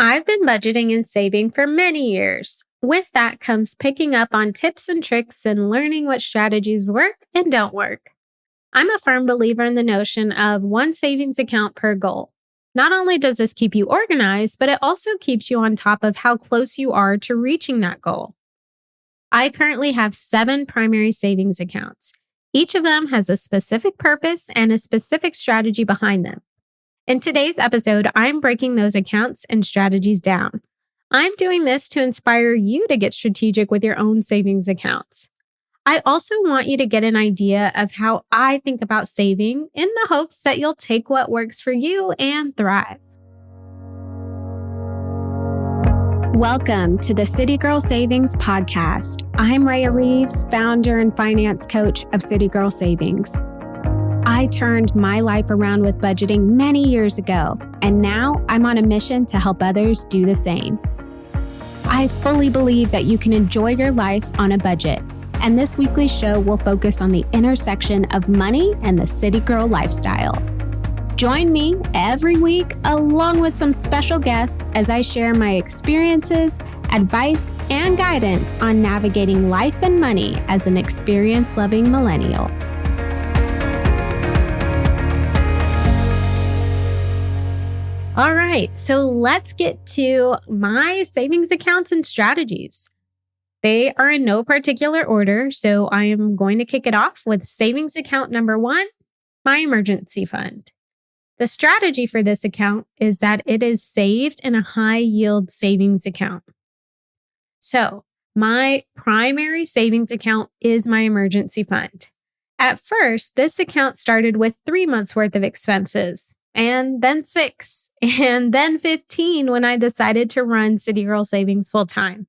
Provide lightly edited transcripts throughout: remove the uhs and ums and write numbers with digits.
I've been budgeting and saving for many years. With that comes picking up on tips and tricks and learning what strategies work and don't work. I'm a firm believer in the notion of one savings account per goal. Not only does this keep you organized, but it also keeps you on top of how close you are to reaching that goal. I currently have 7 primary savings accounts. Each of them has a specific purpose and a specific strategy behind them. In today's episode, I'm breaking those accounts and strategies down. I'm doing this to inspire you to get strategic with your own savings accounts. I also want you to get an idea of how I think about saving in the hopes that you'll take what works for you and thrive. Welcome to the City Girl Savings Podcast. I'm Rhea Reeves, founder and finance coach of City Girl Savings. I turned my life around with budgeting many years ago, and now I'm on a mission to help others do the same. I fully believe that you can enjoy your life on a budget, and this weekly show will focus on the intersection of money and the city girl lifestyle. Join me every week along with some special guests as I share my experiences, advice, and guidance on navigating life and money as an experience-loving millennial. All right, so let's get to my savings accounts and strategies. They are in no particular order, so I am going to kick it off with savings account number 1, my emergency fund. The strategy for this account is that it is saved in a high-yield savings account. So, my primary savings account is my emergency fund. At first, this account started with 3 months' worth of expenses, and then 6, and then 15 when I decided to run City Girl Savings full-time.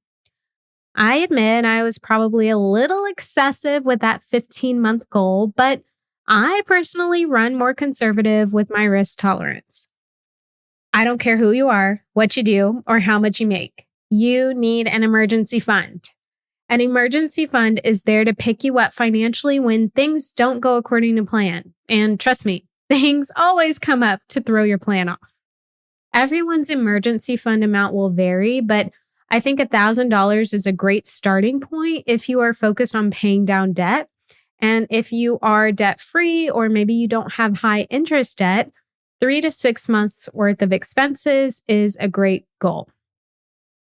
I admit I was probably a little excessive with that 15-month goal, but I personally run more conservative with my risk tolerance. I don't care who you are, what you do, or how much you make. You need an emergency fund. An emergency fund is there to pick you up financially when things don't go according to plan. And trust me, things always come up to throw your plan off. Everyone's emergency fund amount will vary, but I think $1,000 is a great starting point if you are focused on paying down debt. And if you are debt-free or maybe you don't have high interest debt, 3 to 6 months worth of expenses is a great goal.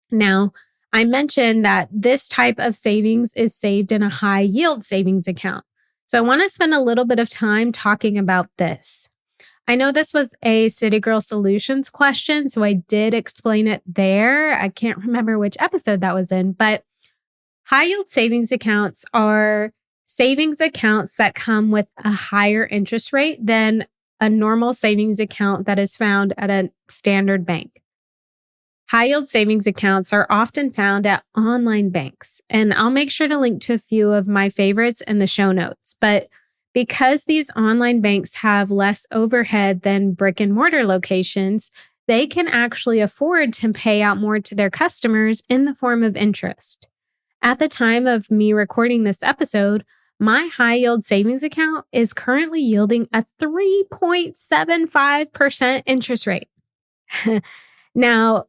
Now, I mentioned that this type of savings is saved in a high yield savings account. So I want to spend a little bit of time talking about this. I know this was a City Girl Solutions question, so I did explain it there. I can't remember which episode that was in, but high yield savings accounts are savings accounts that come with a higher interest rate than a normal savings account that is found at a standard bank. High yield savings accounts are often found at online banks, and I'll make sure to link to a few of my favorites in the show notes. But because these online banks have less overhead than brick and mortar locations, they can actually afford to pay out more to their customers in the form of interest. At the time of me recording this episode, my high yield savings account is currently yielding a 3.75% interest rate. Now,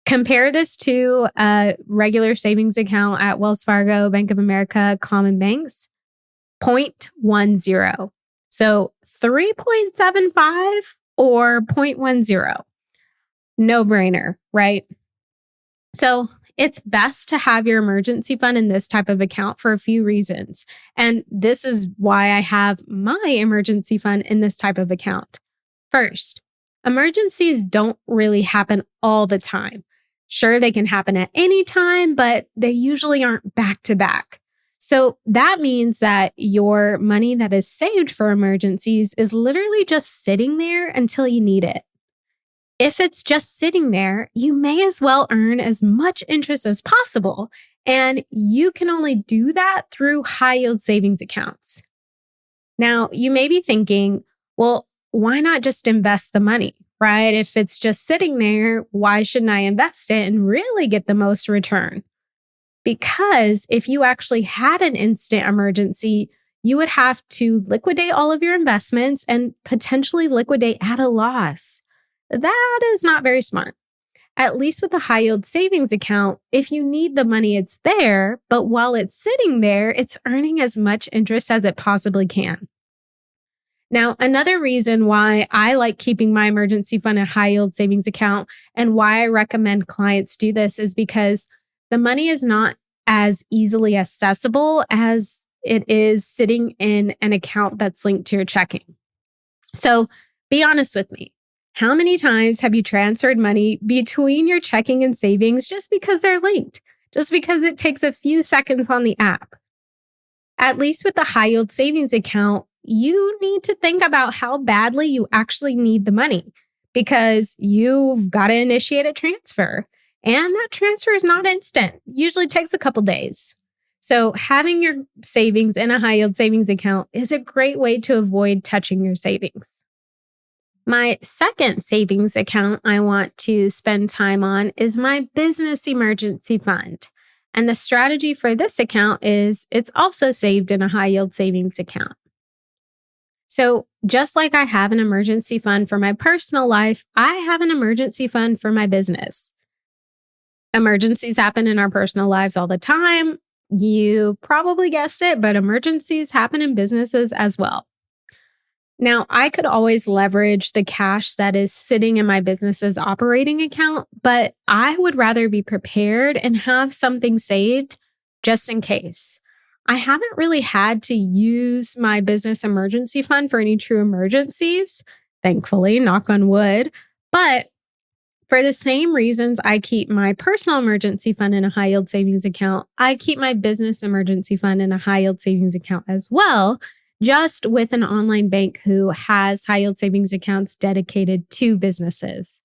compare this to a regular savings account at Wells Fargo, Bank of America, common banks, 0.10. So 3.75 or 0.10. No brainer, right? So it's best to have your emergency fund in this type of account for a few reasons. And this is why I have my emergency fund in this type of account. First, emergencies don't really happen all the time. Sure, they can happen at any time, but they usually aren't back to back. So that means that your money that is saved for emergencies is literally just sitting there until you need it. If it's just sitting there, you may as well earn as much interest as possible, and you can only do that through high yield savings accounts. Now, you may be thinking, well, why not just invest the money, right? If it's just sitting there, why shouldn't I invest it and really get the most return? Because if you actually had an instant emergency, you would have to liquidate all of your investments and potentially liquidate at a loss. That is not very smart. At least with a high yield savings account, if you need the money, it's there, but while it's sitting there, it's earning as much interest as it possibly can. Now, another reason why I like keeping my emergency fund a high yield savings account and why I recommend clients do this is because the money is not as easily accessible as it is sitting in an account that's linked to your checking. So be honest with me. How many times have you transferred money between your checking and savings just because they're linked? Just because it takes a few seconds on the app? At least with the high yield savings account, you need to think about how badly you actually need the money because you've got to initiate a transfer. And that transfer is not instant, usually takes a couple days. So having your savings in a high yield savings account is a great way to avoid touching your savings. My second savings account I want to spend time on is my business emergency fund. And the strategy for this account is it's also saved in a high yield savings account. So just like I have an emergency fund for my personal life, I have an emergency fund for my business. Emergencies happen in our personal lives all the time. You probably guessed it, but emergencies happen in businesses as well. Now, I could always leverage the cash that is sitting in my business's operating account, but I would rather be prepared and have something saved just in case. I haven't really had to use my business emergency fund for any true emergencies, thankfully, knock on wood. But for the same reasons I keep my personal emergency fund in a high yield savings account, I keep my business emergency fund in a high yield savings account as well, just with an online bank who has high yield savings accounts dedicated to businesses.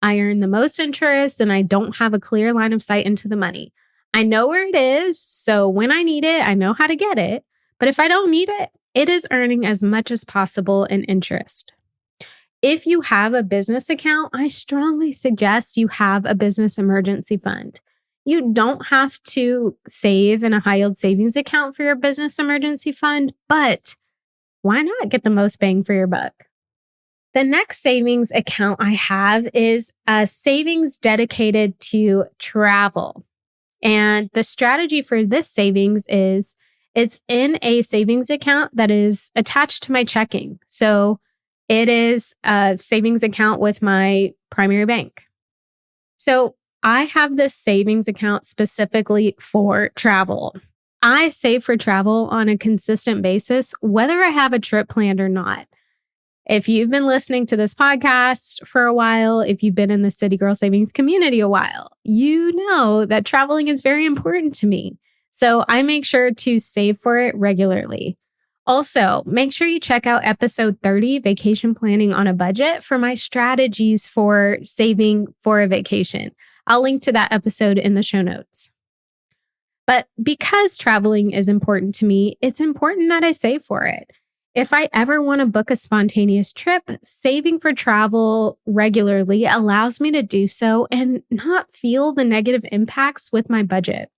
I earn the most interest and I don't have a clear line of sight into the money. I know where it is, so when I need it, I know how to get it. But if I don't need it, it is earning as much as possible in interest. If you have a business account, I strongly suggest you have a business emergency fund. You don't have to save in a high yield savings account for your business emergency fund, but why not get the most bang for your buck? The next savings account I have is a savings dedicated to travel. And the strategy for this savings is it's in a savings account that is attached to my checking. So it is a savings account with my primary bank. So I have this savings account specifically for travel. I save for travel on a consistent basis, whether I have a trip planned or not. If you've been listening to this podcast for a while, if you've been in the City Girl Savings community a while, you know that traveling is very important to me. So I make sure to save for it regularly. Also, make sure you check out episode 30, Vacation Planning on a Budget, for my strategies for saving for a vacation. I'll link to that episode in the show notes. But because traveling is important to me, it's important that I save for it. If I ever want to book a spontaneous trip, saving for travel regularly allows me to do so and not feel the negative impacts with my budget.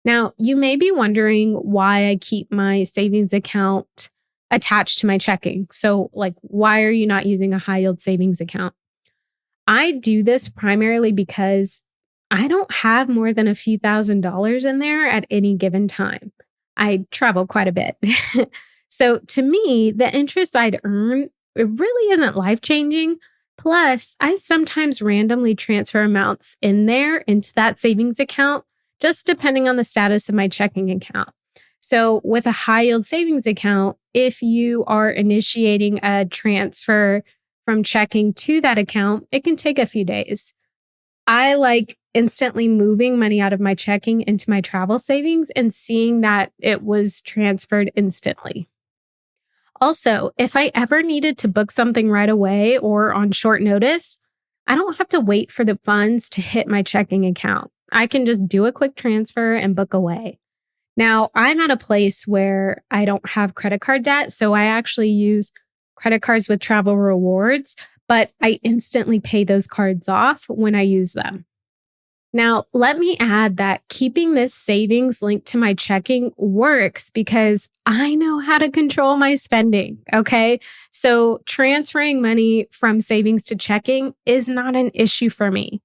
Now, you may be wondering why I keep my savings account attached to my checking. So, why are you not using a high yield savings account? I do this primarily because I don't have more than a few $1,000s in there at any given time. I travel quite a bit. So to me, the interest I'd earn, it really isn't life-changing. Plus, I sometimes randomly transfer amounts in there into that savings account, just depending on the status of my checking account. So with a high yield savings account, if you are initiating a transfer from checking to that account, it can take a few days. I like instantly moving money out of my checking into my travel savings and seeing that it was transferred instantly. Also, if I ever needed to book something right away or on short notice, I don't have to wait for the funds to hit my checking account. I can just do a quick transfer and book away. Now, I'm at a place where I don't have credit card debt, so I actually use credit cards with travel rewards, but I instantly pay those cards off when I use them. Now, let me add that keeping this savings linked to my checking works because I know how to control my spending, okay? So transferring money from savings to checking is not an issue for me.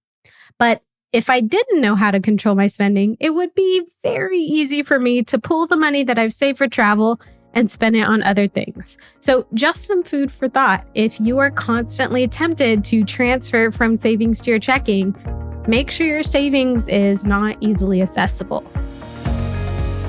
But if I didn't know how to control my spending, it would be very easy for me to pull the money that I've saved for travel and spend it on other things. So just some food for thought. If you are constantly tempted to transfer from savings to your checking, make sure your savings is not easily accessible.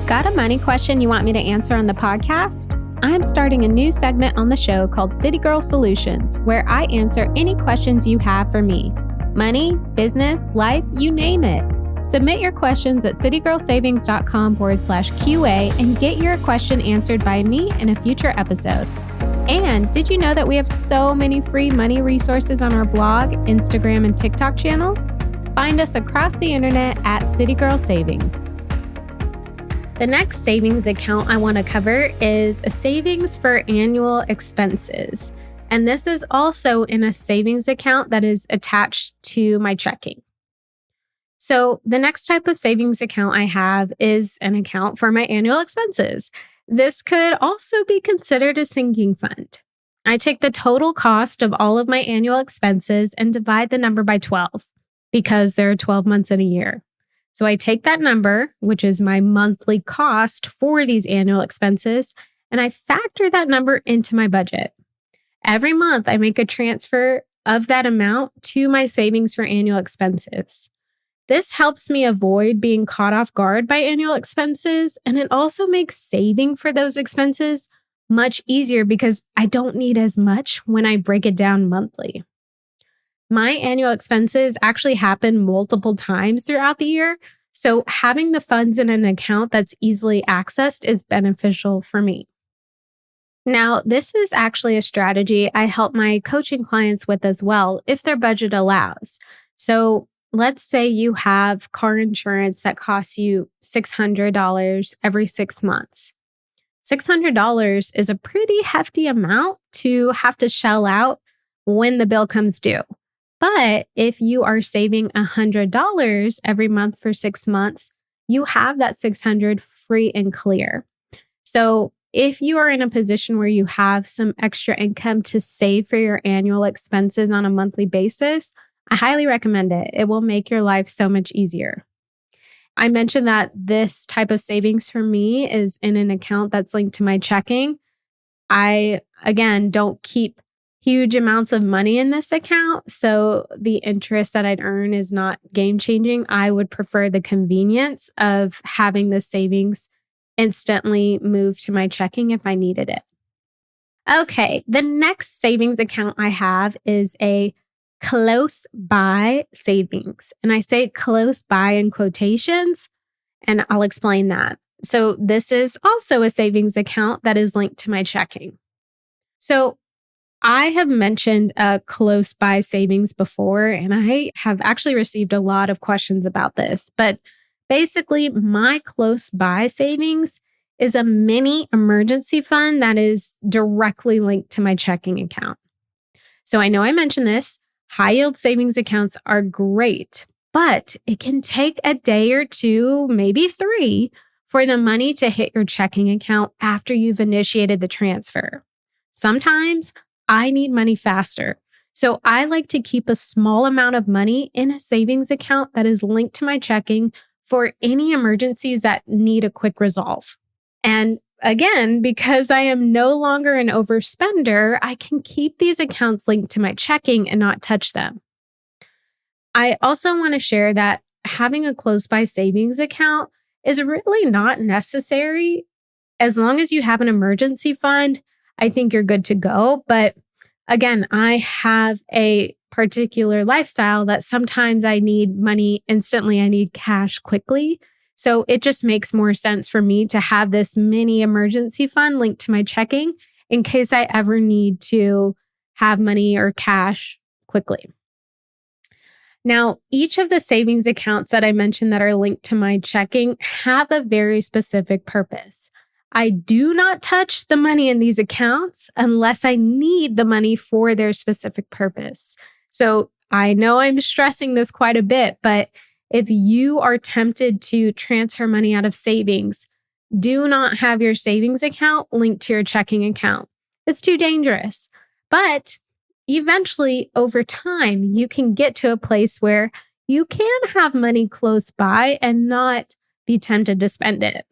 Got a money question you want me to answer on the podcast? I'm starting a new segment on the show called City Girl Solutions, where I answer any questions you have for me. Money, business, life, you name it. Submit your questions at citygirlsavings.com/QA and get your question answered by me in a future episode. And did you know that we have so many free money resources on our blog, Instagram, and TikTok channels? Find us across the internet at City Girl Savings. The next savings account I want to cover is a savings for annual expenses. And this is also in a savings account that is attached to my checking. So the next type of savings account I have is an account for my annual expenses. This could also be considered a sinking fund. I take the total cost of all of my annual expenses and divide the number by 12 because there are 12 months in a year. So I take that number, which is my monthly cost for these annual expenses, and I factor that number into my budget. Every month, I make a transfer of that amount to my savings for annual expenses. This helps me avoid being caught off guard by annual expenses, and it also makes saving for those expenses much easier because I don't need as much when I break it down monthly. My annual expenses actually happen multiple times throughout the year, so having the funds in an account that's easily accessed is beneficial for me. Now, this is actually a strategy I help my coaching clients with as well, if their budget allows. So let's say you have car insurance that costs you $600 every 6 months. $600 is a pretty hefty amount to have to shell out when the bill comes due. But if you are saving $100 every month for 6 months, you have that $600 free and clear. So if you are in a position where you have some extra income to save for your annual expenses on a monthly basis, I highly recommend it. It will make your life so much easier. I mentioned that this type of savings for me is in an account that's linked to my checking. I, again, don't keep huge amounts of money in this account, so the interest that I'd earn is not game-changing. I would prefer the convenience of having the savings instantly move to my checking if I needed it. Okay, the next savings account I have is a close by savings. And I say close by in quotations, and I'll explain that. So this is also a savings account that is linked to my checking. So I have mentioned close by savings before, and I have actually received a lot of questions about this. But basically, my close by savings is a mini emergency fund that is directly linked to my checking account. So I know I mentioned this. High yield savings accounts are great, but it can take a day or two, maybe 3, for the money to hit your checking account after you've initiated the transfer. Sometimes I need money faster. So I like to keep a small amount of money in a savings account that is linked to my checking for any emergencies that need a quick resolve. And again, because I am no longer an overspender, I can keep these accounts linked to my checking and not touch them. I also want to share that having a close by savings account is really not necessary. As long as you have an emergency fund, I think you're good to go. But again, I have a particular lifestyle that sometimes I need money instantly. I need cash quickly. So it just makes more sense for me to have this mini emergency fund linked to my checking in case I ever need to have money or cash quickly. Now, each of the savings accounts that I mentioned that are linked to my checking have a very specific purpose. I do not touch the money in these accounts unless I need the money for their specific purpose. So I know I'm stressing this quite a bit, but if you are tempted to transfer money out of savings, do not have your savings account linked to your checking account. It's too dangerous. But eventually, over time, you can get to a place where you can have money close by and not be tempted to spend it.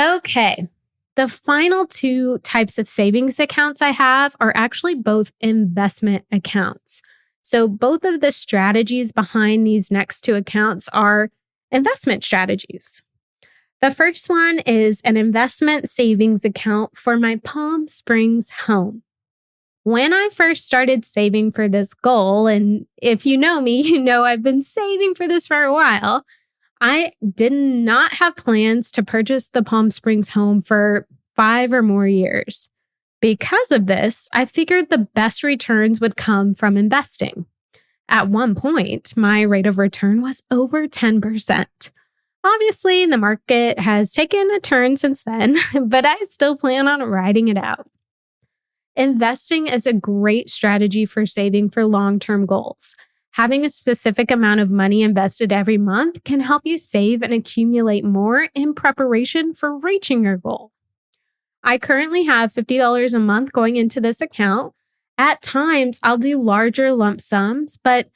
Okay. The final two types of savings accounts I have are actually both investment accounts. So, both of the strategies behind these next two accounts are investment strategies. The first one is an investment savings account for my Palm Springs home. When I first started saving for this goal, and if you know me, you know I've been saving for this for a while, I did not have plans to purchase the Palm Springs home for 5 or more years. Because of this, I figured the best returns would come from investing. At one point, my rate of return was over 10%. Obviously, the market has taken a turn since then, but I still plan on riding it out. Investing is a great strategy for saving for long-term goals. Having a specific amount of money invested every month can help you save and accumulate more in preparation for reaching your goal. I currently have $50 a month going into this account. At times, I'll do larger lump sums, but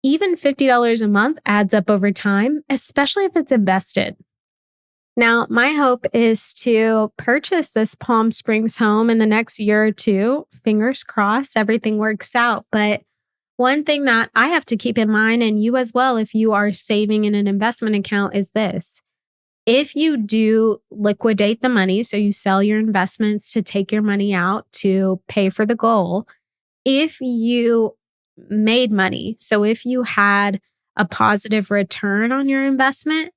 even $50 a month adds up over time, especially if it's invested. Now, my hope is to purchase this Palm Springs home in the next year or two. Fingers crossed, everything works out. But one thing that I have to keep in mind, and you as well, if you are saving in an investment account, is this. If you do liquidate the money, so you sell your investments to take your money out to pay for the goal, if you made money, so if you had a positive return on your investment,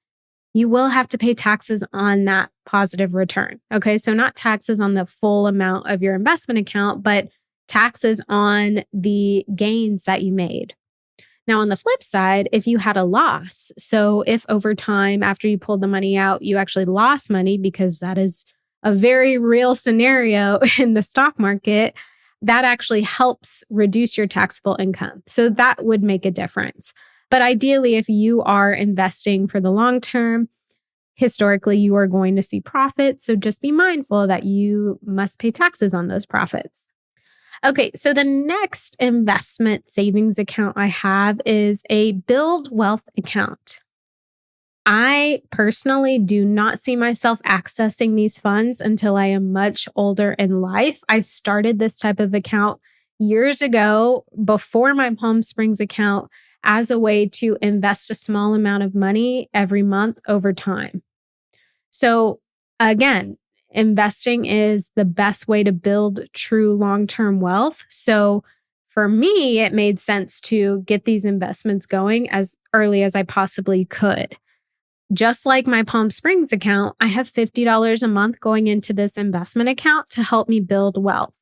you will have to pay taxes on that positive return. Okay, so not taxes on the full amount of your investment account, but taxes on the gains that you made. Now, on the flip side, if you had a loss, so if over time after you pulled the money out, you actually lost money, because that is a very real scenario in the stock market, that actually helps reduce your taxable income. So that would make a difference. But ideally, if you are investing for the long term, historically, you are going to see profits. So just be mindful that you must pay taxes on those profits. Okay, so the next investment savings account I have is a Build Wealth account. I personally do not see myself accessing these funds until I am much older in life. I started this type of account years ago before my Palm Springs account as a way to invest a small amount of money every month over time. So again, investing is the best way to build true long-term wealth. So for me, it made sense to get these investments going as early as I possibly could. Just like my Palm Springs account, I have $50 a month going into this investment account to help me build wealth.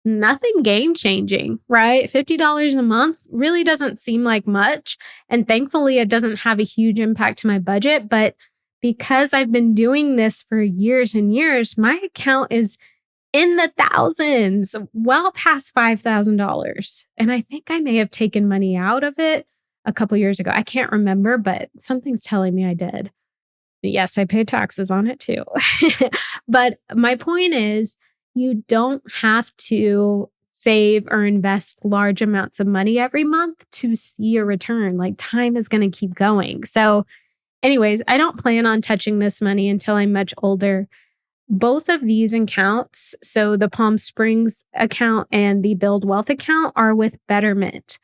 Nothing game changing, right? $50 a month really doesn't seem like much. And thankfully, it doesn't have a huge impact to my budget. But because I've been doing this for years and years, my account is in the thousands, well past $5,000. And I think I may have taken money out of it a couple years ago. I can't remember, but something's telling me I did. Yes, I pay taxes on it too. But my point is, you don't have to save or invest large amounts of money every month to see a return. Like, time is going to keep going. So anyways, I don't plan on touching this money until I'm much older. Both of these accounts, so the Palm Springs account and the Build Wealth account, are with Betterment.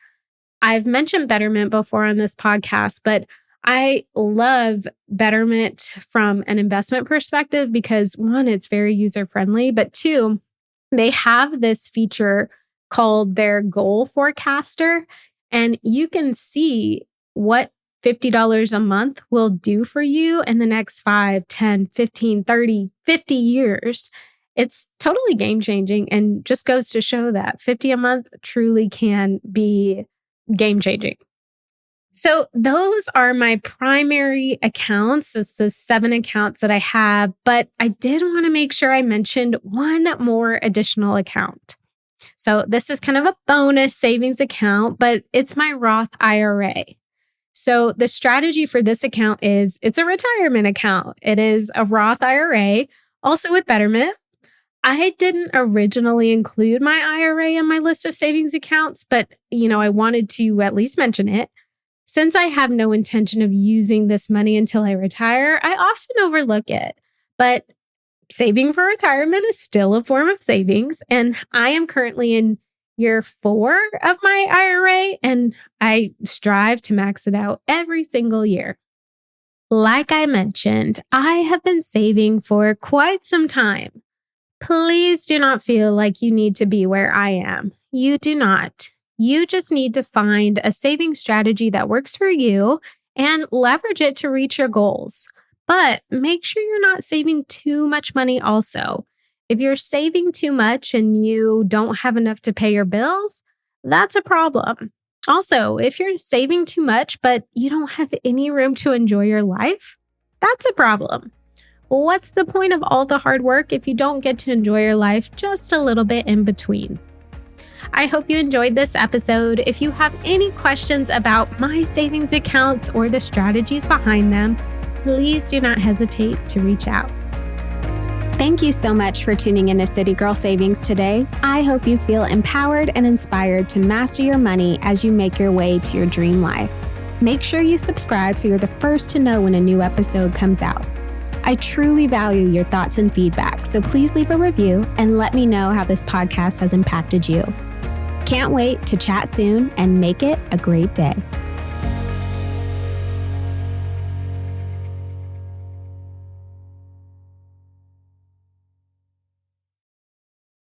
I've mentioned Betterment before on this podcast, but I love Betterment from an investment perspective because, one, it's very user-friendly, but two, they have this feature called their goal forecaster, and you can see what $50 a month will do for you in the next 5, 10, 15, 30, 50 years. It's totally game-changing and just goes to show that 50 a month truly can be game-changing. So those are my primary accounts. It's the 7 accounts that I have, but I did want to make sure I mentioned one more additional account. So this is kind of a bonus savings account, but it's my Roth IRA. So the strategy for this account is it's a retirement account. It is a Roth IRA, also with Betterment. I didn't originally include my IRA in my list of savings accounts, but I wanted to at least mention it. Since I have no intention of using this money until I retire, I often overlook it. But saving for retirement is still a form of savings, and I am currently in year 4 of my IRA, and I strive to max it out every single year. Like I mentioned, I have been saving for quite some time. Please do not feel like you need to be where I am. You do not. You just need to find a saving strategy that works for you and leverage it to reach your goals. But make sure you're not saving too much money also. If you're saving too much and you don't have enough to pay your bills, that's a problem. Also, if you're saving too much but you don't have any room to enjoy your life, that's a problem. What's the point of all the hard work if you don't get to enjoy your life just a little bit in between? I hope you enjoyed this episode. If you have any questions about my savings accounts or the strategies behind them, please do not hesitate to reach out. Thank you so much for tuning into City Girl Savings today. I hope you feel empowered and inspired to master your money as you make your way to your dream life. Make sure you subscribe so you're the first to know when a new episode comes out. I truly value your thoughts and feedback, so please leave a review and let me know how this podcast has impacted you. Can't wait to chat soon and make it a great day.